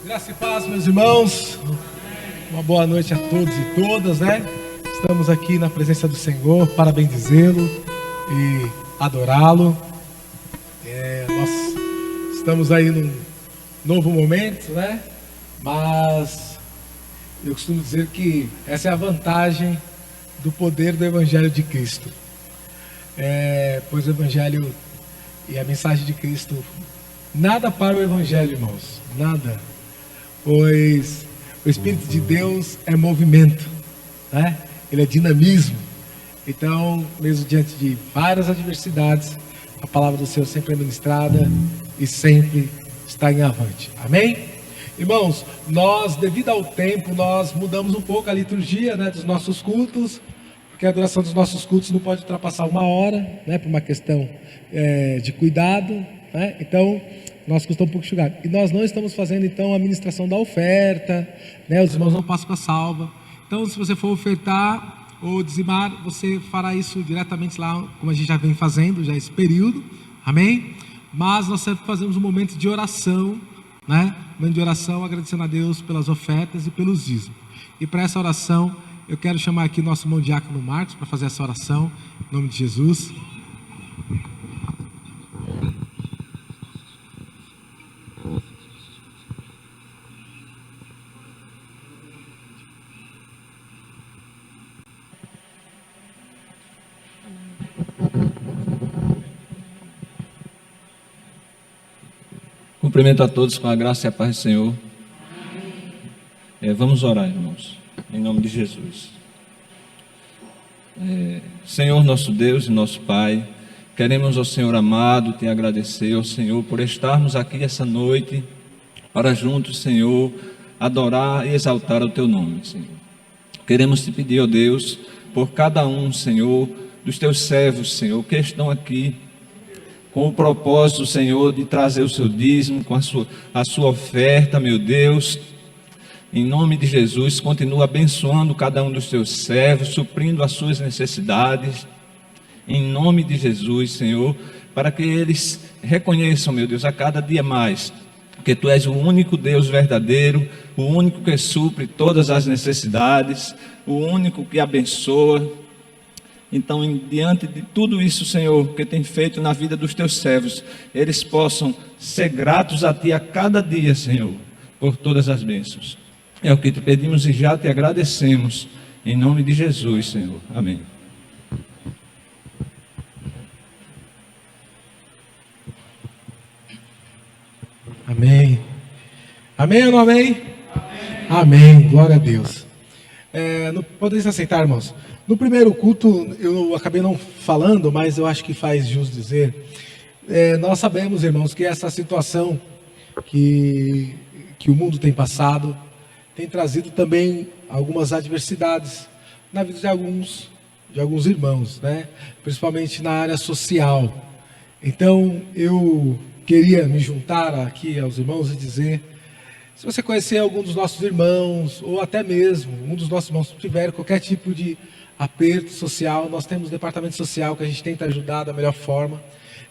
Graça e paz, meus irmãos. Uma boa noite a todos e todas, né? Estamos aqui na presença do Senhor para bendizê-lo e adorá-lo. Nós estamos aí num novo momento, né? Mas eu costumo dizer que essa é a vantagem do poder do Evangelho de Cristo. Pois o Evangelho e a mensagem de Cristo, nada para o Evangelho, irmãos, nada. Pois o Espírito de Deus é movimento, né? Ele é dinamismo. Então, mesmo diante de várias adversidades, a palavra do Senhor sempre é ministrada e sempre está em avante. Amém? Irmãos, nós, devido ao tempo, nós mudamos um pouco a liturgia, né, dos nossos cultos, porque a duração dos nossos cultos não pode ultrapassar 1 hora, né, por uma questão de cuidado, né? Então, nosso custo é um pouco enxugado. E nós não estamos fazendo, então, a ministração da oferta, né? Os irmãos não passam para a salva. Então, se você for ofertar ou dizimar, você fará isso diretamente lá, como a gente já vem fazendo, já esse período. Amém? Mas nós sempre fazemos um momento de oração, né? Um momento de oração, agradecendo a Deus pelas ofertas e pelos dízimos. E para essa oração, eu quero chamar aqui nosso irmão diácono Marcos para fazer essa oração, em nome de Jesus. Cumprimento a todos com a graça e a paz do Senhor. Vamos orar, irmãos, em nome de Jesus. Senhor nosso Deus e nosso Pai, queremos ao Senhor amado te agradecer, ao Senhor, por estarmos aqui essa noite, para juntos, Senhor, adorar e exaltar o teu nome, Senhor. Queremos te pedir, ó Deus, por cada um, Senhor, dos teus servos, Senhor, que estão aqui, com o propósito, Senhor, de trazer o seu dízimo, com a sua oferta, meu Deus. Em nome de Jesus, continua abençoando cada um dos teus servos, suprindo as suas necessidades. Em nome de Jesus, Senhor, para que eles reconheçam, meu Deus, a cada dia mais, que Tu és o único Deus verdadeiro, o único que supre todas as necessidades, o único que abençoa. Então, diante de tudo isso, Senhor, que tem feito na vida dos teus servos, eles possam ser gratos a Ti a cada dia, Senhor, por todas as bênçãos. É o que te pedimos e já te agradecemos, em nome de Jesus, Senhor. Amém. Amém. Amém ou não amém? Amém. Glória a Deus. Podem aceitar, irmãos? No primeiro culto, eu acabei não falando, mas eu acho que faz jus dizer. Nós sabemos, irmãos, que essa situação que o mundo tem passado, tem trazido também algumas adversidades na vida de alguns irmãos, né? Principalmente na área social. Então, eu queria me juntar aqui aos irmãos e dizer, se você conhecer algum dos nossos irmãos, ou até mesmo um dos nossos irmãos tiver qualquer tipo de aperto social, nós temos um departamento social que a gente tenta ajudar da melhor forma.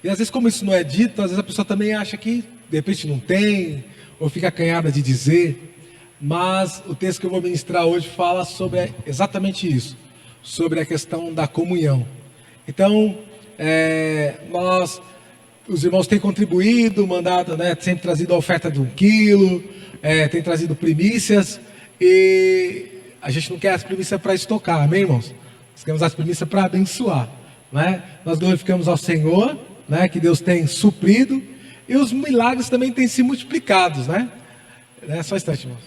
E às vezes, como isso não é dito, às vezes a pessoa também acha que de repente não tem, ou fica acanhada de dizer. Mas o texto que eu vou ministrar hoje fala sobre exatamente isso, sobre a questão da comunhão. Então, os irmãos têm contribuído, mandado, né, sempre trazido a oferta de 1 quilo, tem trazido primícias, e a gente não quer as primícias para estocar, amém, irmãos? Nós queremos as primícias para abençoar, né? Nós glorificamos ao Senhor, né, que Deus tem suprido, e os milagres também têm se multiplicados, né? Só um instante, irmãos.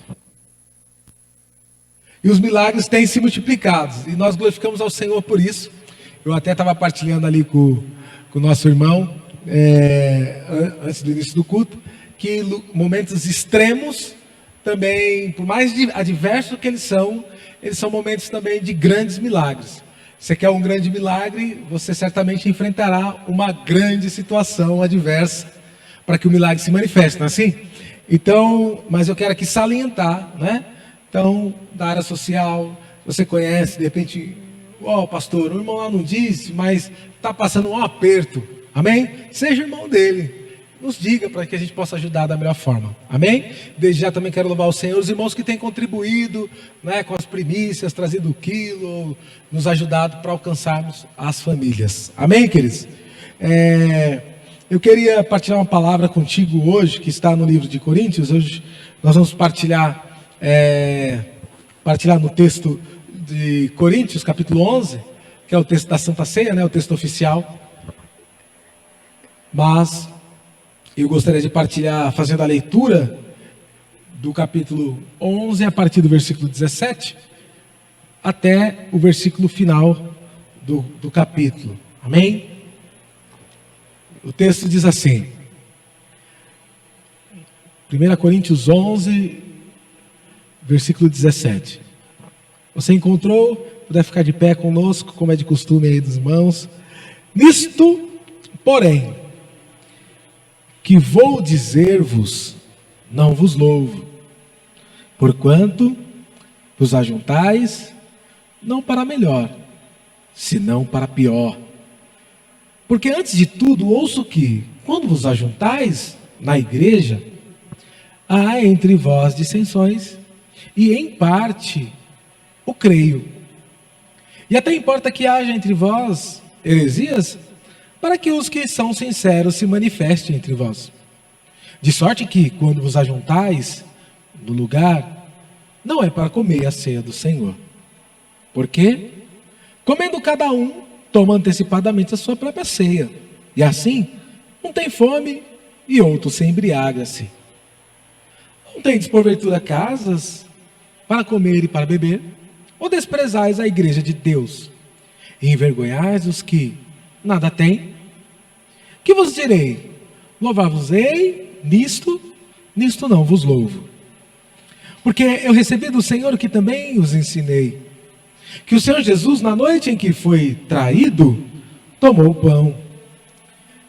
E os milagres têm se multiplicado, e nós glorificamos ao Senhor por isso. Eu até estava partilhando ali com o nosso irmão, antes do início do culto, que momentos extremos também, por mais adversos que eles são momentos também de grandes milagres. Você quer um grande milagre, você certamente enfrentará uma grande situação adversa para que o milagre se manifeste, não é assim? Então, mas eu quero aqui salientar, né? Então, da área social, você conhece, de repente, pastor, o irmão lá não disse, mas está passando um aperto, amém? Seja irmão dele, nos diga para que a gente possa ajudar da melhor forma. Amém? Desde já também quero louvar o Senhor, os irmãos que têm contribuído, né, com as primícias, trazido o quilo, nos ajudado para alcançarmos as famílias. Amém, queridos? Eu queria partilhar uma palavra contigo hoje, que está no livro de Coríntios. Hoje nós vamos partilhar no texto de Coríntios, capítulo 11, que é o texto da Santa Ceia, né, o texto oficial. Mas eu gostaria de partilhar fazendo a leitura do capítulo 11, a partir do versículo 17, até o versículo final do capítulo. Amém? O texto diz assim, 1 Coríntios 11, versículo 17. Você encontrou? Puder ficar de pé conosco, como é de costume aí dos irmãos. Nisto, porém, que vou dizer-vos, não vos louvo, porquanto vos ajuntais, não para melhor, senão para pior. Porque antes de tudo, ouço que, quando vos ajuntais na igreja, há entre vós dissensões, e em parte o creio. E até importa que haja entre vós heresias, para que os que são sinceros se manifestem entre vós. De sorte que, quando vos ajuntais no lugar, não é para comer a ceia do Senhor. Porque, comendo cada um, toma antecipadamente a sua própria ceia. E assim, um tem fome e outro se embriaga-se. Não tendes porventura casas para comer e para beber? Ou desprezais a igreja de Deus e envergonhais os que nada têm? Que vos direi? Louvar-vos-ei nisto não vos louvo. Porque eu recebi do Senhor o que também os ensinei, que o Senhor Jesus, na noite em que foi traído, tomou o pão,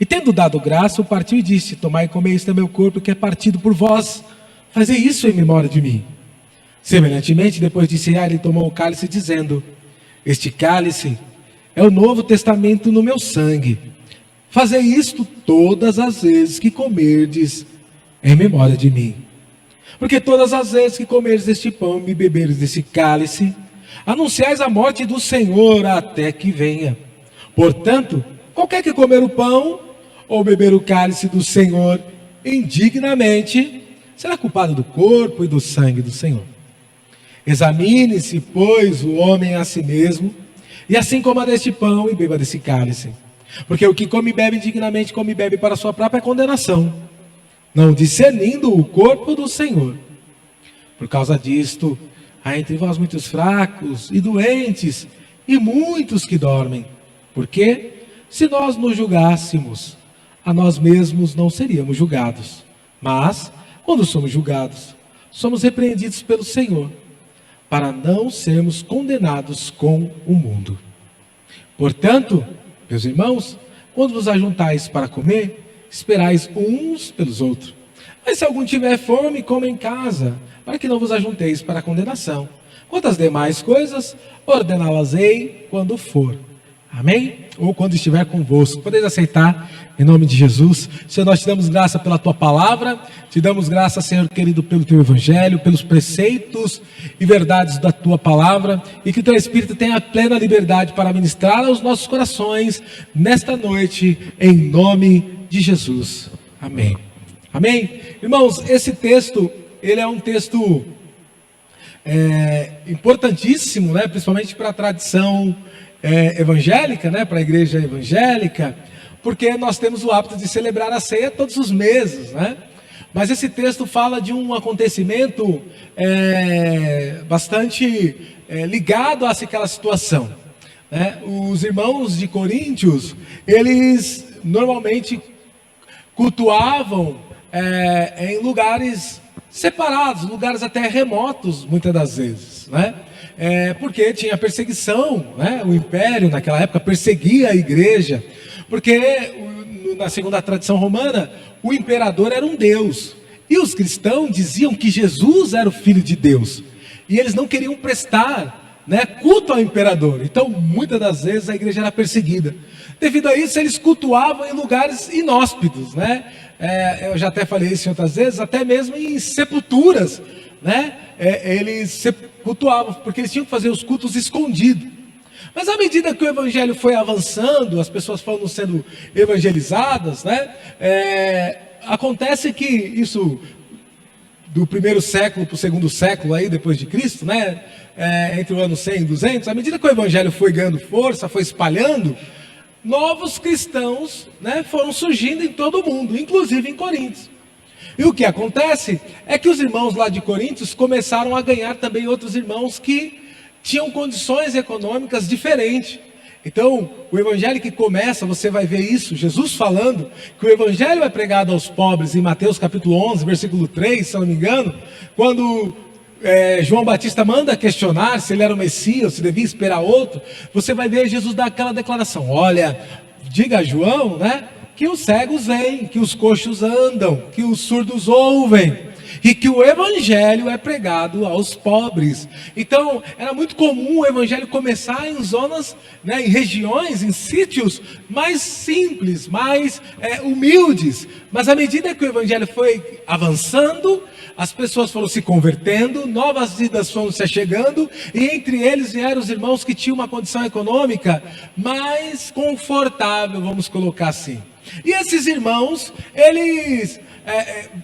e tendo dado graça, o partiu e disse: tomai e comei, este é meu corpo, que é partido por vós, fazei isso em memória de mim. Semelhantemente, depois de cear, ele tomou o cálice, dizendo: este cálice é o novo testamento no meu sangue. Fazei isto todas as vezes que comerdes em memória de mim. Porque todas as vezes que comerdes este pão e beberdes desse cálice, anunciais a morte do Senhor até que venha. Portanto, qualquer que comer o pão ou beber o cálice do Senhor indignamente, será culpado do corpo e do sangue do Senhor. Examine-se, pois, o homem a si mesmo, e assim coma deste pão e beba desse cálice. Porque o que come e bebe indignamente, come e bebe para a sua própria condenação, não discernindo o corpo do Senhor. Por causa disto, há entre vós muitos fracos e doentes, e muitos que dormem. Porque, se nós nos julgássemos, a nós mesmos não seríamos julgados. Mas, quando somos julgados, somos repreendidos pelo Senhor, para não sermos condenados com o mundo. Portanto, meus irmãos, quando vos ajuntais para comer, esperais uns pelos outros. Mas se algum tiver fome, coma em casa, para que não vos ajunteis para a condenação. Quanto às demais coisas, ordená-las-ei quando for. Amém? Ou quando estiver convosco. Podeis aceitar em nome de Jesus. Senhor, nós te damos graça pela tua palavra, te damos graça, Senhor querido, pelo teu evangelho, pelos preceitos e verdades da tua palavra, e que o teu Espírito tenha plena liberdade para ministrar aos nossos corações nesta noite, em nome de Jesus. Amém. Amém? Irmãos, esse texto, ele é um texto importantíssimo, né? Principalmente para a tradição evangélica, né? Para a igreja evangélica, porque nós temos o hábito de celebrar a ceia todos os meses, né? Mas esse texto fala de um acontecimento bastante ligado a aquela situação, né? Os irmãos de Coríntios, eles normalmente cultuavam em lugares separados, lugares até remotos, muitas das vezes, né? Porque tinha perseguição, né? O império naquela época perseguia a igreja, porque na segunda tradição romana, o imperador era um deus, e os cristãos diziam que Jesus era o Filho de Deus, e eles não queriam prestar né, culto ao imperador. Então, muitas das vezes a igreja era perseguida. Devido a isso, eles cultuavam em lugares inóspitos, né? Eu já até falei isso em outras vezes, até mesmo em sepulturas, né? Eles cultuavam, porque eles tinham que fazer os cultos escondidos. Mas à medida que o evangelho foi avançando, as pessoas foram sendo evangelizadas, né? Acontece que isso, do primeiro século para o segundo século aí, depois de Cristo, né? Entre o ano 100 e 200, à medida que o evangelho foi ganhando força, foi espalhando, novos cristãos, né, foram surgindo em todo o mundo, inclusive em Coríntios. E o que acontece é que os irmãos lá de Coríntios começaram a ganhar também outros irmãos que tinham condições econômicas diferentes. Então, o evangelho que começa, você vai ver isso, Jesus falando que o evangelho é pregado aos pobres em Mateus capítulo 11, versículo 3, se eu não me engano, quando João Batista manda questionar se ele era o Messias, se devia esperar outro, você vai ver Jesus dar aquela declaração: olha, diga a João, né, que os cegos veem, que os coxos andam, que os surdos ouvem, e que o evangelho é pregado aos pobres. Então, era muito comum o evangelho começar em zonas, né, em regiões, em sítios mais simples, mais humildes. Mas à medida que o evangelho foi avançando, as pessoas foram se convertendo, novas vidas foram se chegando, e entre eles vieram os irmãos que tinham uma condição econômica mais confortável, vamos colocar assim. E esses irmãos, eles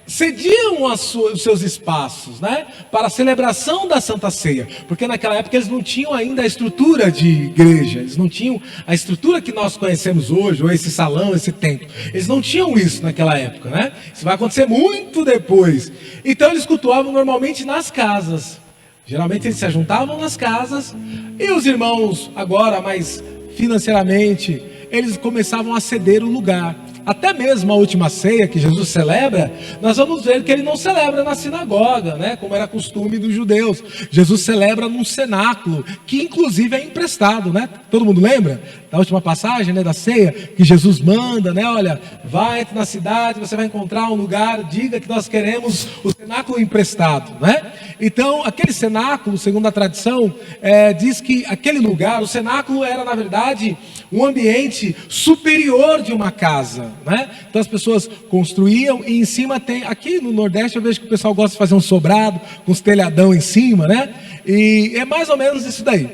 cediam os seus espaços, né, para a celebração da Santa Ceia, porque naquela época eles não tinham ainda a estrutura de igreja, eles não tinham a estrutura que nós conhecemos hoje, ou esse salão, esse templo, eles não tinham isso naquela época, né? Isso vai acontecer muito depois. Então eles cultuavam normalmente nas casas, geralmente eles se juntavam nas casas, e os irmãos agora mais financeiramente, eles começavam a ceder o lugar. Até mesmo a última ceia que Jesus celebra, nós vamos ver que ele não celebra na sinagoga, né, como era costume dos judeus. Jesus celebra num cenáculo, que inclusive é emprestado, né? Todo mundo lembra da última passagem, né, da ceia, que Jesus manda, né? Olha, vai, entre na cidade, você vai encontrar um lugar, diga que nós queremos o cenáculo emprestado, né? Então, aquele cenáculo, segundo a tradição, diz que aquele lugar, o cenáculo era na verdade um ambiente superior de uma casa, né? Então as pessoas construíam e em cima tem, aqui no Nordeste eu vejo que o pessoal gosta de fazer um sobrado com os telhadão em cima, né? E é mais ou menos isso daí.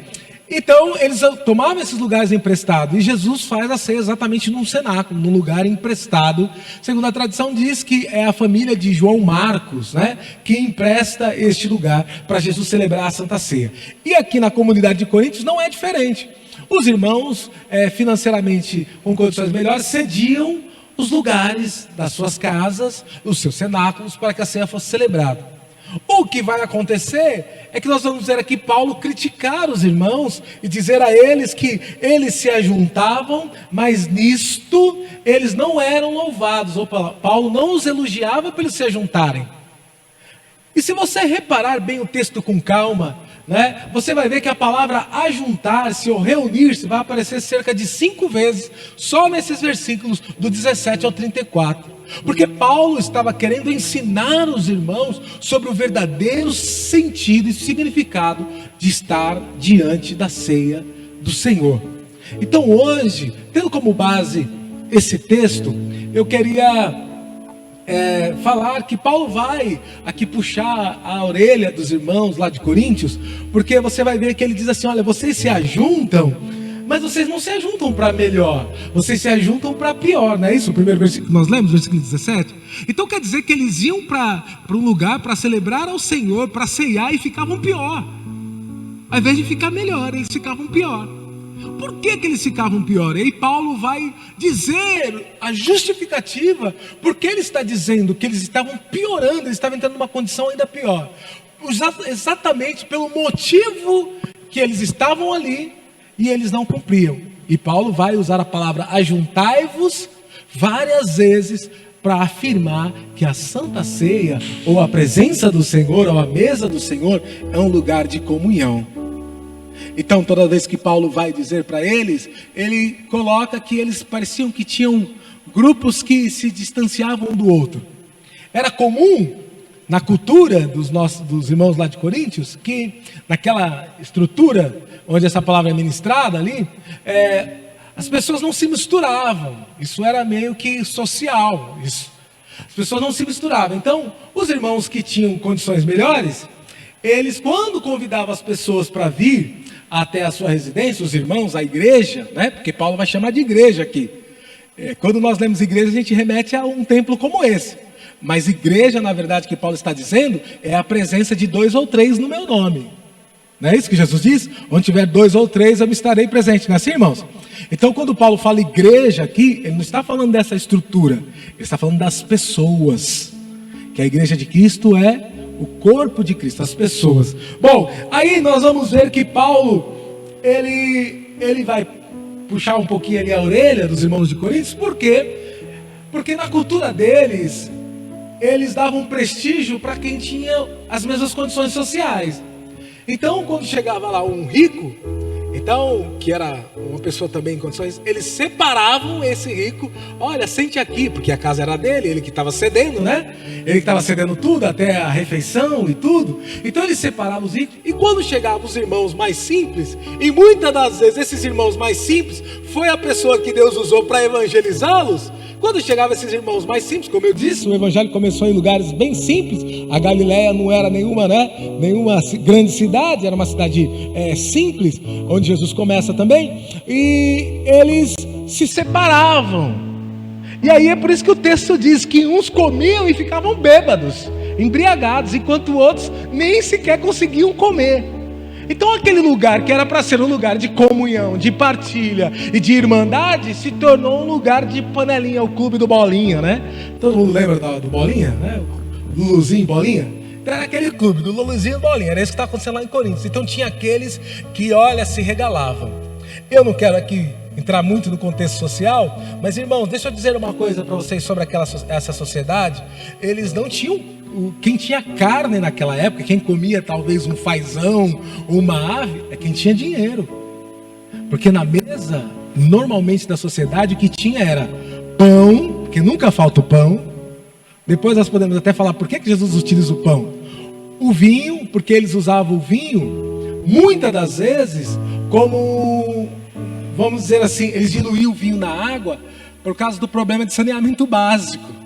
Então eles tomavam esses lugares emprestados e Jesus faz a ceia exatamente num cenáculo, num lugar emprestado. Segundo a tradição diz que é a família de João Marcos, né, que empresta este lugar para Jesus celebrar a Santa Ceia. E aqui na comunidade de Coríntios não é diferente. Os irmãos financeiramente com condições melhores cediam os lugares das suas casas, os seus cenáculos, para que a ceia fosse celebrada. O que vai acontecer é que nós vamos ver aqui Paulo criticar os irmãos e dizer a eles que eles se ajuntavam, mas nisto eles não eram louvados. Ou Paulo não os elogiava por eles se ajuntarem. E se você reparar bem o texto com calma, né, você vai ver que a palavra ajuntar-se ou reunir-se vai aparecer cerca de 5 vezes, só nesses versículos do 17 ao 34. Porque Paulo estava querendo ensinar os irmãos sobre o verdadeiro sentido e significado de estar diante da ceia do Senhor. Então hoje, tendo como base esse texto, eu queria falar que Paulo vai aqui puxar a orelha dos irmãos lá de Coríntios, porque você vai ver que ele diz assim: olha, vocês se ajuntam, mas vocês não se ajuntam para melhor, vocês se ajuntam para pior, não é isso? O primeiro versículo nós lemos, versículo 17. Então quer dizer que eles iam para um lugar para celebrar ao Senhor, para ceiar, e ficavam pior. Ao invés de ficar melhor, eles ficavam pior. Por que eles ficavam pior? E aí Paulo vai dizer a justificativa, porque ele está dizendo que eles estavam piorando, eles estavam entrando numa condição ainda pior, exatamente pelo motivo que eles estavam ali e eles não cumpriam. E Paulo vai usar a palavra ajuntai-vos várias vezes para afirmar que a Santa Ceia, ou a presença do Senhor, ou a mesa do Senhor, é um lugar de comunhão. Então toda vez que Paulo vai dizer para eles, ele coloca que eles pareciam que tinham grupos que se distanciavam um do outro. Era comum na cultura dos irmãos lá de Coríntios, que naquela estrutura onde essa palavra é ministrada ali, as pessoas não se misturavam. Isso era meio que social. As pessoas não se misturavam. Então, os irmãos que tinham condições melhores, eles, quando convidavam as pessoas para vir até a sua residência, os irmãos, a igreja, né? Porque Paulo vai chamar de igreja aqui. Quando nós lemos igreja, a gente remete a um templo como esse. Mas igreja, na verdade, que Paulo está dizendo, é a presença de 2 ou 3 no meu nome. Não é isso que Jesus diz? Onde tiver 2 ou 3, eu me estarei presente. Não é assim, irmãos? Então, quando Paulo fala igreja aqui, ele não está falando dessa estrutura. Ele está falando das pessoas. Que a igreja de Cristo é o corpo de Cristo, as pessoas. Bom, aí nós vamos ver que Paulo, ele vai puxar um pouquinho ali a orelha dos irmãos de Coríntios. Por quê? Porque na cultura deles, eles davam prestígio para quem tinha as mesmas condições sociais. Então, quando chegava lá um rico, então, que era uma pessoa também em condições, eles separavam esse rico. Olha, sente aqui, porque a casa era dele, ele que estava cedendo, né? Ele que estava cedendo tudo, até a refeição e tudo. Então eles separavam os ricos. E quando chegavam os irmãos mais simples, e muitas das vezes esses irmãos mais simples, foi a pessoa que Deus usou para evangelizá-los. Quando chegavam esses irmãos mais simples, como eu disse, o evangelho começou em lugares bem simples. A Galileia não era nenhuma grande cidade, era uma cidade simples, onde Jesus começa também. E eles se separavam. E aí é por isso que o texto diz que uns comiam e ficavam bêbados, embriagados, enquanto outros nem sequer conseguiam comer. Então aquele lugar que era para ser um lugar de comunhão, de partilha e de irmandade, se tornou um lugar de panelinha, o clube do Bolinha, né? Todo mundo lembra do Bolinha, né? Luluzinho, Bolinha? Então era aquele clube do Luluzinho e Bolinha, era isso que está acontecendo lá em Coríntios. Então tinha aqueles que, olha, se regalavam. Eu não quero aqui entrar muito no contexto social, mas irmãos, deixa eu dizer uma coisa para vocês sobre essa sociedade. Eles não tinham... Quem tinha carne naquela época, quem comia talvez um fazão ou uma ave, é quem tinha dinheiro. Porque na mesa, normalmente da sociedade, o que tinha era pão, porque nunca falta o pão. Depois nós podemos até falar por que Jesus utiliza o pão. O vinho, porque eles usavam o vinho, muitas das vezes, como, vamos dizer assim, eles diluíam o vinho na água por causa do problema de saneamento básico.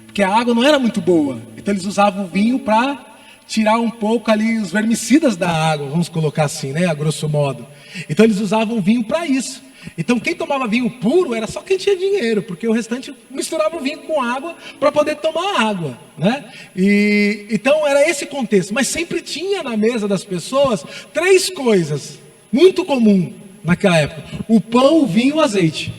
Porque a água não era muito boa. Então eles usavam o vinho para tirar um pouco ali os vermicidas da água, vamos colocar assim, né, a grosso modo. Então eles usavam o vinho para isso. Então quem tomava vinho puro era só quem tinha dinheiro, porque o restante misturava o vinho com água para poder tomar água, né? E então era esse contexto. Mas sempre tinha na mesa das pessoas 3 coisas muito comuns naquela época: o pão, o vinho e o azeite.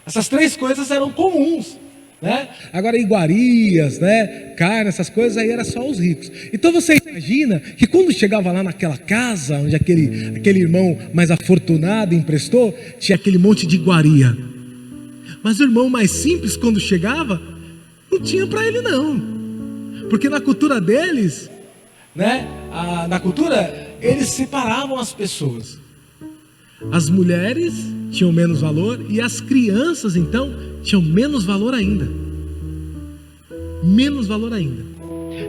Essas 3 coisas eram comuns. Né? Agora iguarias, né? Carne, essas coisas aí era só os ricos. Então você imagina que quando chegava lá naquela casa onde aquele irmão mais afortunado emprestou, tinha aquele monte de iguaria. Mas o irmão mais simples, quando chegava, não tinha para ele não. Porque na cultura deles, né? Na cultura, eles separavam as pessoas. As mulheres tinham menos valor e as crianças então tinham menos valor ainda. Menos valor ainda.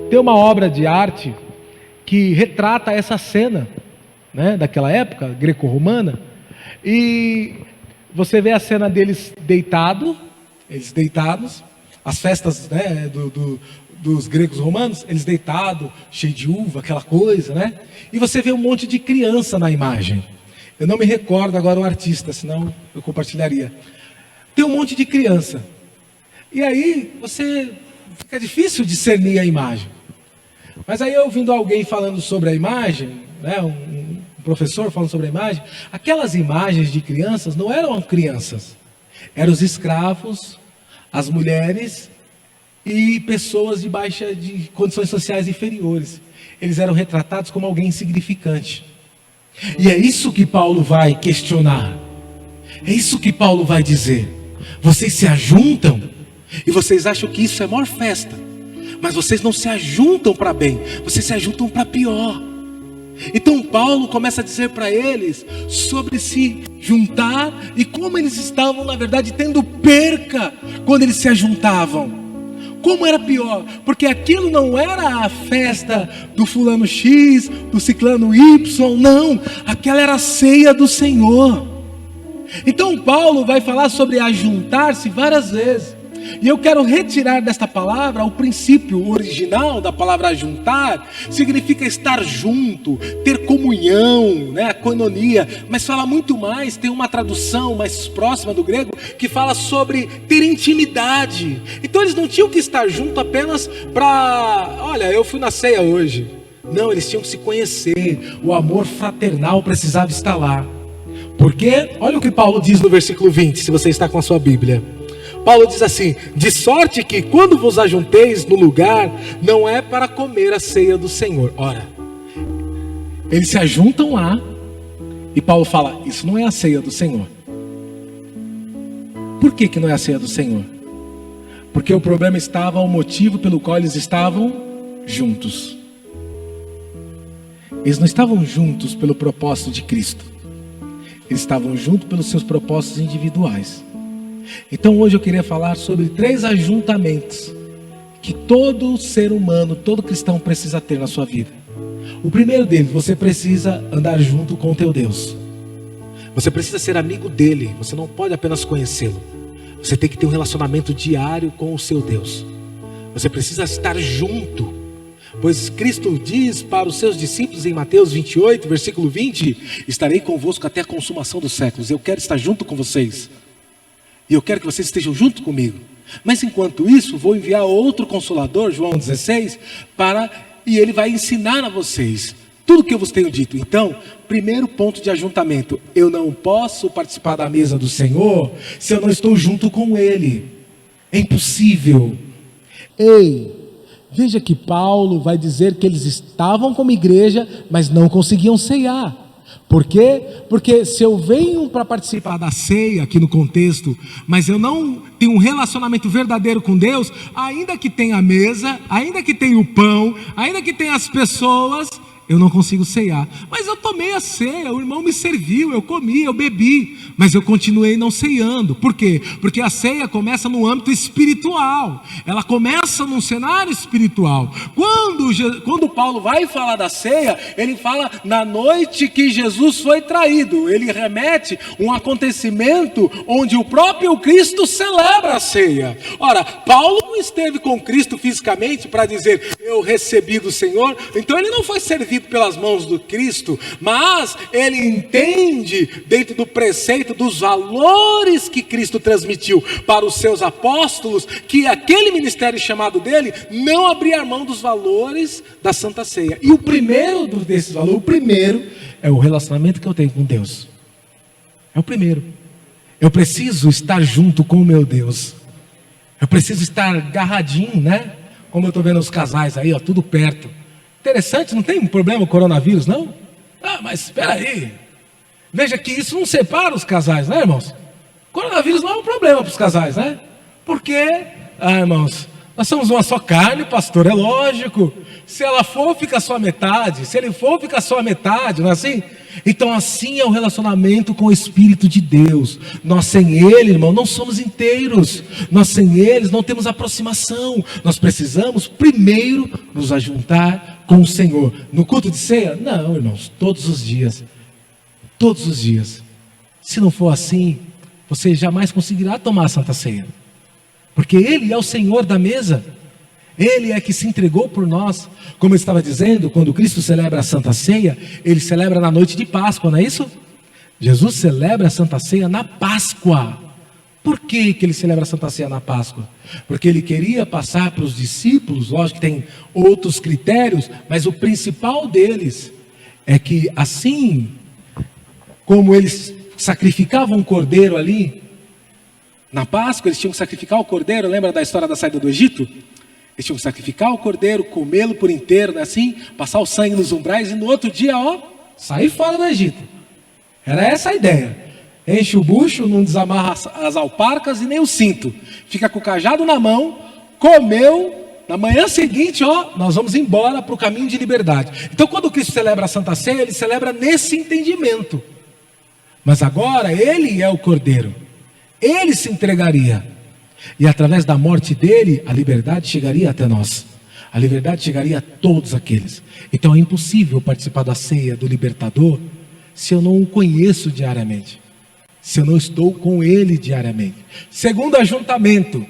Tem uma obra de arte que retrata essa cena, né, daquela época greco-romana, e você vê a cena deles deitados, as festas, né, dos gregos romanos, eles deitados, cheio de uva, aquela coisa, né? E você vê um monte de criança na imagem. Eu não me recordo agora o artista, senão eu compartilharia. Tem um monte de criança. E aí fica difícil discernir a imagem. Mas aí ouvindo alguém falando sobre a imagem, né, um professor falando sobre a imagem, aquelas imagens de crianças não eram crianças. Eram os escravos, as mulheres e pessoas de condições sociais inferiores. Eles eram retratados como alguém insignificante. E é isso que Paulo vai questionar. É isso que Paulo vai dizer. Vocês se ajuntam e vocês acham que isso é a maior festa, mas vocês não se ajuntam para bem, vocês se ajuntam para pior. Então Paulo começa a dizer para eles sobre se juntar e como eles estavam na verdade tendo perca quando eles se ajuntavam. Como era pior? Porque aquilo não era a festa do fulano X, do ciclano Y, não. Aquela era a ceia do Senhor. Então Paulo vai falar sobre ajuntar-se várias vezes. E eu quero retirar desta palavra o princípio original da palavra ajuntar. Significa estar junto, ter comunhão, né? A koinonia. Mas fala muito mais, tem uma tradução mais próxima do grego que fala sobre ter intimidade. Então eles não tinham que estar junto apenas para, olha, eu fui na ceia hoje. Não, eles tinham que se conhecer. O amor fraternal precisava estar lá. Porque, olha o que Paulo diz no versículo 20, se você está com a sua Bíblia. Paulo diz assim: de sorte que quando vos ajunteis no lugar, não é para comer a ceia do Senhor. Ora, eles se ajuntam lá, e Paulo fala, isso não é a ceia do Senhor. Por que não é a ceia do Senhor? Porque o problema estava, o motivo pelo qual eles estavam juntos. Eles não estavam juntos pelo propósito de Cristo. Eles estavam juntos pelos seus propósitos individuais. Então hoje eu queria falar sobre 3 ajuntamentos que todo ser humano, todo cristão precisa ter na sua vida. O primeiro deles, você precisa andar junto com o teu Deus. Você precisa ser amigo dele, você não pode apenas conhecê-lo. Você tem que ter um relacionamento diário com o seu Deus. Você precisa estar junto. Pois Cristo diz para os seus discípulos em Mateus 28, versículo 20: estarei convosco até a consumação dos séculos. Eu quero estar junto com vocês. E eu quero que vocês estejam junto comigo. Mas enquanto isso, vou enviar outro Consolador, João 16, e ele vai ensinar a vocês tudo que eu vos tenho dito. Então, primeiro ponto de ajuntamento: eu não posso participar da mesa do Senhor se eu não estou junto com Ele. É impossível. Ei, veja que Paulo vai dizer que eles estavam como igreja, mas não conseguiam ceiar. Por quê? Porque se eu venho para participar da ceia aqui no contexto, mas eu não tenho um relacionamento verdadeiro com Deus, ainda que tenha a mesa, ainda que tenha o pão, ainda que tenha as pessoas, eu não consigo ceiar. Mas eu tomei a ceia, o irmão me serviu, eu comi, eu bebi, mas eu continuei não ceiando. Por quê? Porque a ceia começa no âmbito espiritual. Ela começa num cenário espiritual. Quando Paulo vai falar da ceia, ele fala na noite que Jesus foi traído. Ele remete um acontecimento onde o próprio Cristo celebra a ceia. Ora, Paulo não esteve com Cristo fisicamente para dizer, eu recebi do Senhor. Então ele não foi servido pelas mãos do Cristo, mas ele entende dentro do preceito dos valores que Cristo transmitiu para os seus apóstolos, que aquele ministério chamado dele não abria mão dos valores da Santa Ceia. E o primeiro desses valores, o primeiro é o relacionamento que eu tenho com Deus. É o primeiro. Eu preciso estar junto com o meu Deus. Eu preciso estar agarradinho, né? Como eu estou vendo os casais aí, ó, tudo perto. Interessante, não tem problema o coronavírus, não? Ah, mas espera aí. Veja que isso não separa os casais, né, irmãos? O coronavírus não é um problema para os casais, né? Porque, irmãos, nós somos uma só carne, pastor, é lógico. Se ela for, fica só a metade. Se ele for, fica só a metade, não é assim? Então assim é o relacionamento com o Espírito de Deus. Nós sem Ele, irmão, não somos inteiros. Nós sem Ele não temos aproximação. Nós precisamos primeiro nos ajuntar com o Senhor. No culto de ceia? Não, irmãos, todos os dias. Todos os dias. Se não for assim, você jamais conseguirá tomar a Santa Ceia. Porque Ele é o Senhor da mesa. Ele é que se entregou por nós. Como eu estava dizendo, quando Cristo celebra a Santa Ceia, Ele celebra na noite de Páscoa, não é isso? Jesus celebra a Santa Ceia na Páscoa. Por que Ele celebra a Santa Ceia na Páscoa? Porque Ele queria passar para os discípulos, lógico que tem outros critérios, mas o principal deles é que assim como eles sacrificavam um cordeiro ali, na Páscoa eles tinham que sacrificar o cordeiro, lembra da história da saída do Egito? Eles tinham que sacrificar o cordeiro, comê-lo por inteiro, né, assim, passar o sangue nos umbrais e no outro dia, sair fora do Egito. Era essa a ideia. Enche o bucho, não desamarra as alparcas e nem o cinto. Fica com o cajado na mão, comeu, na manhã seguinte, nós vamos embora para o caminho de liberdade. Então quando Cristo celebra a Santa Ceia, Ele celebra nesse entendimento. Mas agora Ele é o cordeiro. Ele se entregaria. E através da morte dele, a liberdade chegaria até nós. A liberdade chegaria a todos aqueles. Então é impossível participar da ceia do libertador se eu não o conheço diariamente, se eu não estou com ele diariamente. Segundo ajuntamento,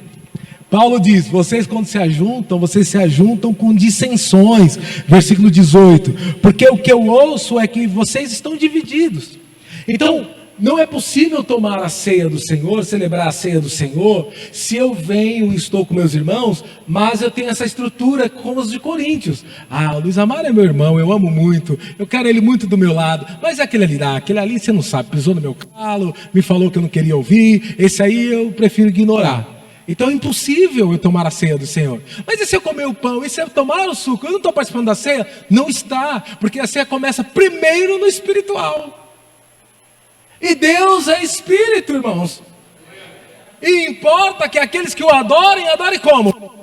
Paulo diz, vocês quando se ajuntam, vocês se ajuntam com dissensões. Versículo 18, porque o que eu ouço é que vocês estão divididos. Então, não é possível tomar a ceia do Senhor, celebrar a ceia do Senhor, se eu venho e estou com meus irmãos, mas eu tenho essa estrutura como os de Coríntios. O Luiz Amaro é meu irmão, eu amo muito, eu quero ele muito do meu lado, mas é aquele ali você não sabe, pisou no meu calo, me falou que eu não queria ouvir, esse aí eu prefiro ignorar. Então é impossível eu tomar a ceia do Senhor. Mas e se eu comer o pão? E se eu tomar o suco? Eu não estou participando da ceia? Não está, porque a ceia começa primeiro no espiritual. E Deus é espírito, irmãos. E importa que aqueles que o adorem como?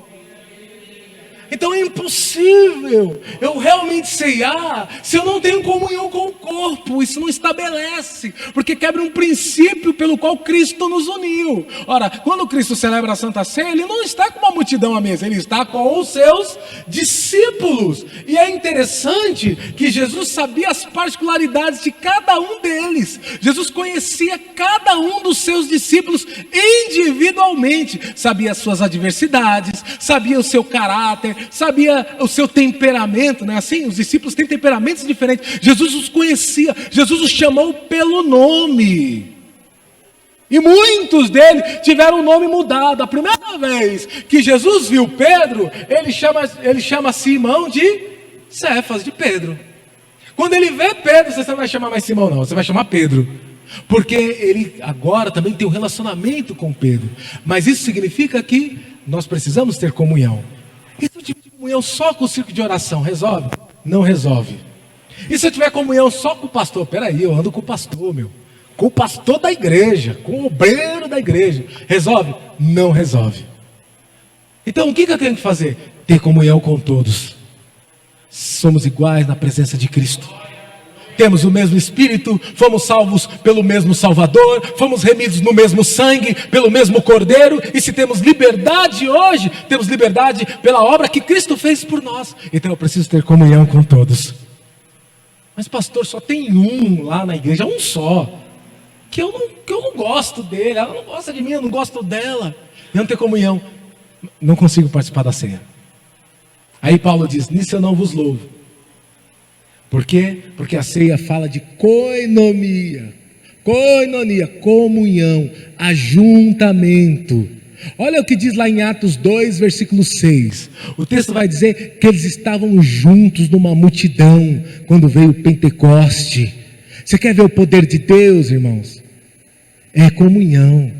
Então é impossível eu realmente ceiar se eu não tenho comunhão com o corpo. Isso não estabelece, porque quebra um princípio pelo qual Cristo nos uniu. Ora, quando Cristo celebra a Santa Ceia, Ele não está com uma multidão à mesa, Ele está com os seus discípulos. E é interessante que Jesus sabia as particularidades de cada um deles. Jesus conhecia cada um dos seus discípulos individualmente. Sabia as suas adversidades, sabia o seu caráter, sabia o seu temperamento, não é assim? Os discípulos têm temperamentos diferentes. Jesus os conhecia, Jesus os chamou pelo nome. E muitos deles tiveram o nome mudado. A primeira vez que Jesus viu Pedro, ele chama Simão de Cefas, de Pedro. Quando ele vê Pedro, você não vai chamar mais Simão não, você vai chamar Pedro. Porque ele agora também tem um relacionamento com Pedro. Mas isso significa que nós precisamos ter comunhão. E se eu tiver comunhão só com o círculo de oração, resolve? Não resolve. E se eu tiver comunhão só com o pastor? Peraí, eu ando com o pastor, com o pastor da igreja, com o obreiro da igreja. Resolve? Não resolve. Então o que eu tenho que fazer? Ter comunhão com todos. Somos iguais na presença de Cristo. Temos o mesmo Espírito, fomos salvos pelo mesmo Salvador, fomos remidos no mesmo sangue, pelo mesmo Cordeiro. E se temos liberdade hoje, temos liberdade pela obra que Cristo fez por nós. Então eu preciso ter comunhão com todos. Mas pastor, só tem um lá na igreja, um só, que eu não gosto dele, ela não gosta de mim, eu não gosto dela. Eu não tenho comunhão, não consigo participar da ceia. Aí Paulo diz, nisso eu não vos louvo. Por quê? Porque a ceia fala de koinonia, comunhão, ajuntamento. Olha o que diz lá em Atos 2, versículo 6. O texto vai dizer que eles estavam juntos numa multidão quando veio o Pentecoste. Você quer ver o poder de Deus, irmãos? É comunhão.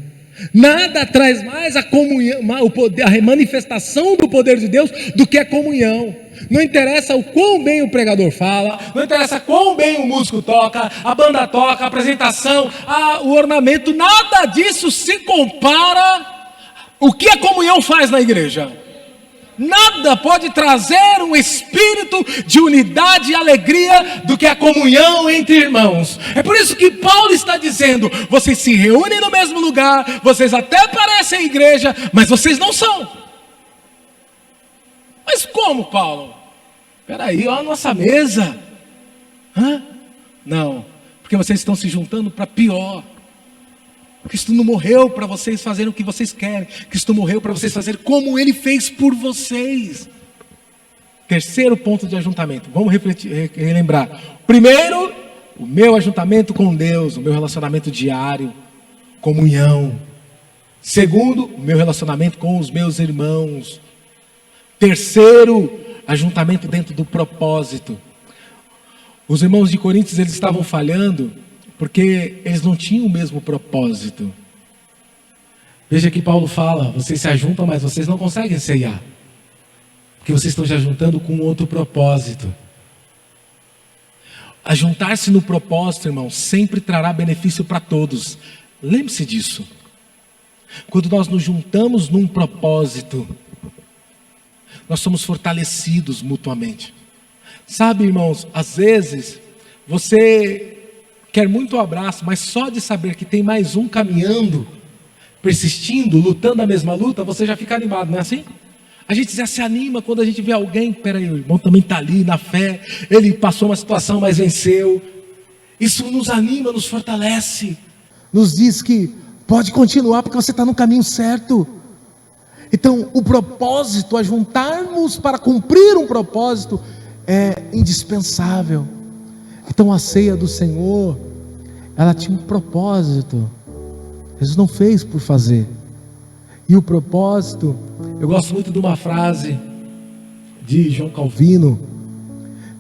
Nada traz mais a comunhão, o poder, a manifestação do poder de Deus do que a comunhão. Não interessa o quão bem o pregador fala, não interessa quão bem o músico toca, a banda toca, a apresentação, o ornamento, nada disso se compara o que a comunhão faz na igreja. Nada pode trazer um espírito de unidade e alegria do que a comunhão entre irmãos. É por isso que Paulo está dizendo, vocês se reúnem no mesmo lugar, vocês até parecem igreja, mas vocês não são. Mas como, Paulo? Espera aí, olha a nossa mesa. Não, porque vocês estão se juntando para pior. Cristo não morreu para vocês fazerem o que vocês querem. Cristo morreu para vocês fazerem como Ele fez por vocês. Terceiro ponto de ajuntamento. Vamos relembrar. Primeiro, o meu ajuntamento com Deus, o meu relacionamento diário, comunhão. Segundo, o meu relacionamento com os meus irmãos. Terceiro, ajuntamento dentro do propósito. Os irmãos de Coríntios, eles estavam falhando porque eles não tinham o mesmo propósito. Veja que Paulo fala, vocês se ajuntam, mas vocês não conseguem ceiar, porque vocês estão se ajuntando com outro propósito. Ajuntar-se no propósito, irmão, sempre trará benefício para todos. Lembre-se disso. Quando nós nos juntamos num propósito, nós somos fortalecidos mutuamente. Sabe, irmãos, às vezes você quer muito abraço, mas só de saber que tem mais um caminhando, persistindo, lutando a mesma luta, você já fica animado, não é assim? A gente já se anima quando a gente vê alguém, peraí, o irmão também está ali na fé, ele passou uma situação, mas venceu. Isso nos anima, nos fortalece, nos diz que pode continuar porque você está no caminho certo. Então o propósito, a juntarmos para cumprir um propósito, é indispensável. Então a ceia do Senhor, ela tinha um propósito. Jesus não fez por fazer. E o propósito, eu gosto muito de uma frase de João Calvino,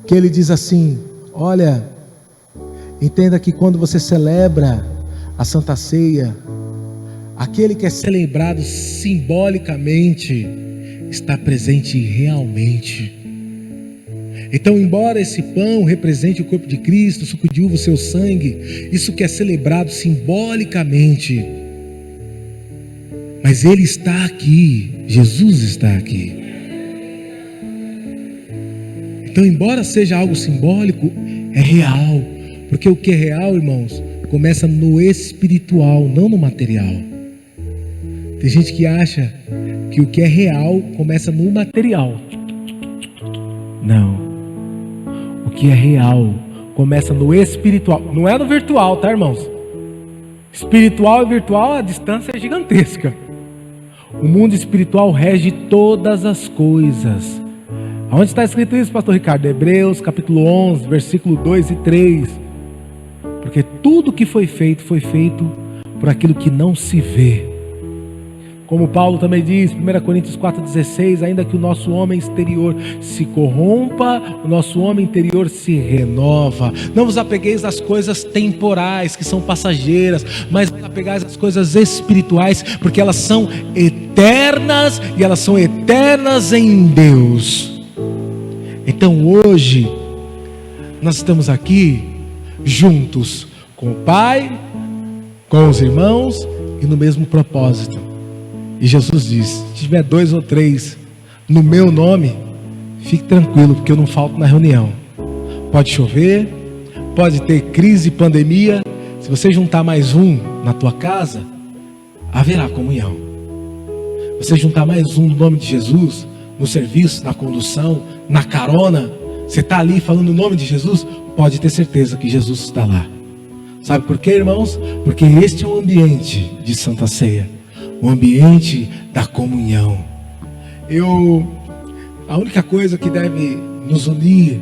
que ele diz assim: olha, entenda que quando você celebra a Santa Ceia, aquele que é celebrado simbolicamente está presente realmente. Então, embora esse pão represente o corpo de Cristo, o suco de uva, o seu sangue, isso que é celebrado simbolicamente, mas Ele está aqui, Jesus está aqui. Então, embora seja algo simbólico, é real, porque o que é real, irmãos, começa no espiritual, não no material. Tem gente que acha que o que é real começa no material. Não. O que é real começa no espiritual, não é no virtual, tá, irmãos? Espiritual e virtual, a distância é gigantesca. O mundo espiritual rege todas as coisas. Onde está escrito isso, pastor Ricardo? Hebreus capítulo 11, versículo 2 e 3. Porque tudo que foi feito por aquilo que não se vê. Como Paulo também diz, 1 Coríntios 4,16, ainda que o nosso homem exterior se corrompa, o nosso homem interior se renova. Não vos apegueis às coisas temporais, que são passageiras, mas vos apegueis às coisas espirituais, porque elas são eternas, e elas são eternas em Deus. Então hoje, nós estamos aqui, juntos, com o Pai, com os irmãos, e no mesmo propósito. E Jesus diz: se tiver 2 ou 3 no meu nome, fique tranquilo, porque eu não falto na reunião. Pode chover, pode ter crise, pandemia, se você juntar mais um na tua casa, haverá comunhão. Você juntar mais um no nome de Jesus, no serviço, na condução, na carona, você está ali falando o nome de Jesus, pode ter certeza que Jesus está lá. Sabe por quê, irmãos? Porque este é o ambiente de Santa Ceia, o ambiente da comunhão. A única coisa que deve nos unir,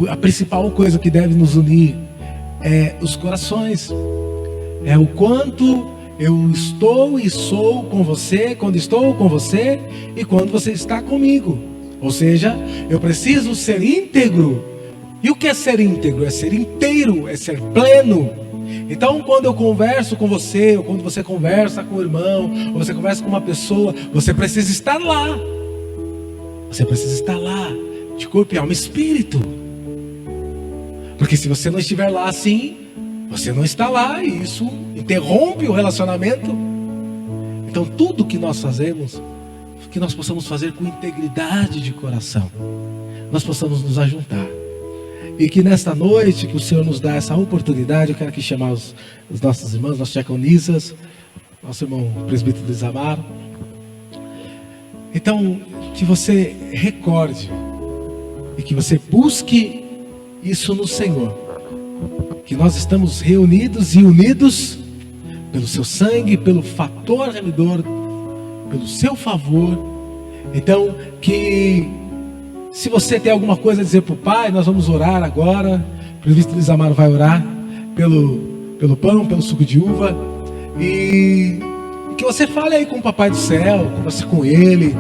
a principal coisa que deve nos unir é os corações. É o quanto eu estou e sou com você, quando estou com você e quando você está comigo. Ou seja, eu preciso ser íntegro. E o que é ser íntegro? É ser inteiro, é ser pleno. Então, quando eu converso com você, ou quando você conversa com o irmão, ou você conversa com uma pessoa, você precisa estar lá. Você precisa estar lá, de corpo e alma e espírito. Porque se você não estiver lá assim, você não está lá, e isso interrompe o relacionamento. Então, tudo que nós fazemos, que nós possamos fazer com integridade de coração, nós possamos nos ajuntar. E que nesta noite, que o Senhor nos dá essa oportunidade, eu quero aqui chamar os nossos irmãos, nossos diaconisas, nosso irmão presbítero Luiz Amaro. Então, que você recorde e que você busque isso no Senhor, que nós estamos reunidos e unidos pelo seu sangue, pelo fator remidor, pelo seu favor. Então, que se você tem alguma coisa a dizer para o Pai, nós vamos orar agora. O presbítero Luiz Amaro vai orar pelo pão, pelo suco de uva. E que você fale aí com o Papai do Céu, converse com Ele.